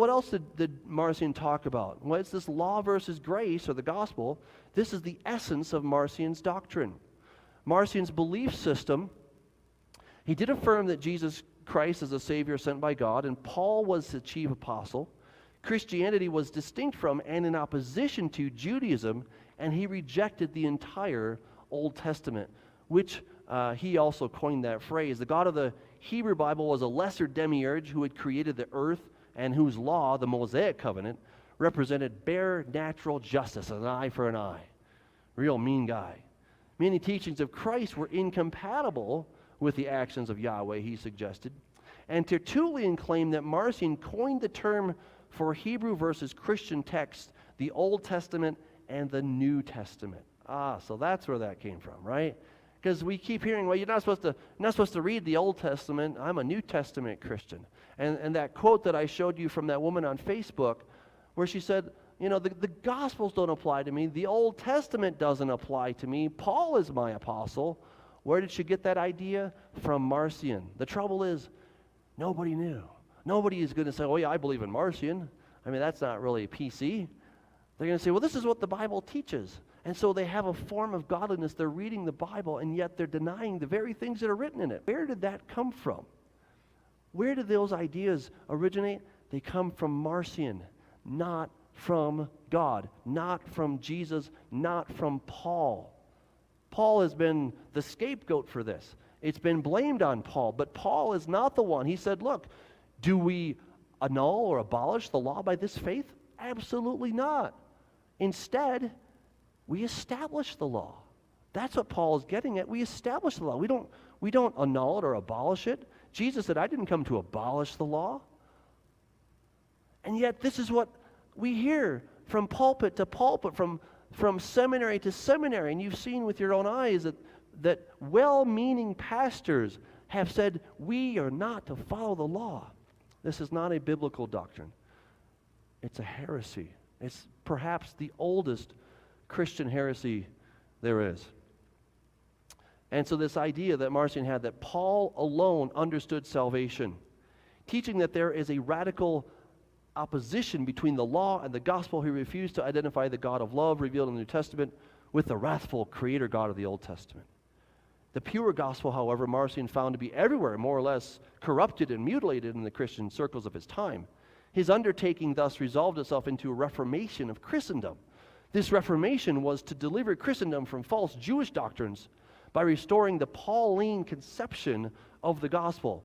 what else did Marcion talk about? Well, it's this law versus grace, or the gospel. This is the essence of Marcion's doctrine. Marcion's belief system, he did affirm that Jesus Christ is a Savior sent by God, and Paul was the chief apostle. Christianity was distinct from and in opposition to Judaism, and he rejected the entire Old Testament, which he also coined that phrase. The God of the Hebrew Bible was a lesser demiurge who had created the earth and whose law, the Mosaic covenant, represented bare natural justice, an eye for an eye. Real mean guy. Many teachings of Christ were incompatible with the actions of Yahweh, he suggested. And Tertullian claimed that Marcion coined the term for Hebrew versus Christian text, the Old Testament and the New Testament. So that's where that came from, right? Because we keep hearing, well, you're not supposed to read the Old Testament. I'm a New Testament Christian. And that quote that I showed you from that woman on Facebook, where she said, you know, the Gospels don't apply to me. The Old Testament doesn't apply to me. Paul is my apostle. Where did she get that idea? From Marcion. The trouble is, nobody knew. Nobody is going to say, oh yeah, I believe in Marcion. I mean, that's not really PC. They're going to say, well, this is what the Bible teaches. And so they have a form of godliness. They're reading the Bible, and yet they're denying the very things that are written in it. Where did that come from? Where did those ideas originate? They come from Marcion, not from God, not from Jesus, not from Paul. Paul has been the scapegoat for this. It's been blamed on Paul, but Paul is not the one. He said, look, do we annul or abolish the law by this faith? Absolutely not. Instead, we establish the law. That's what Paul is getting at. We establish the law. We don't annul it or abolish it. Jesus said, I didn't come to abolish the law. And yet this is what we hear from pulpit to pulpit, from seminary to seminary. And you've seen with your own eyes that well-meaning pastors have said, we are not to follow the law. This is not a biblical doctrine. It's a heresy. It's perhaps the oldest Christian heresy there is. And so this idea that Marcion had, that Paul alone understood salvation, teaching that there is a radical opposition between the law and the gospel. He refused to identify the God of love revealed in the New Testament with the wrathful creator God of the Old Testament. The pure gospel, however, Marcion found to be everywhere more or less corrupted and mutilated in the Christian circles of his time. His undertaking thus resolved itself into a reformation of Christendom. This reformation was to deliver Christendom from false Jewish doctrines by restoring the Pauline conception of the gospel.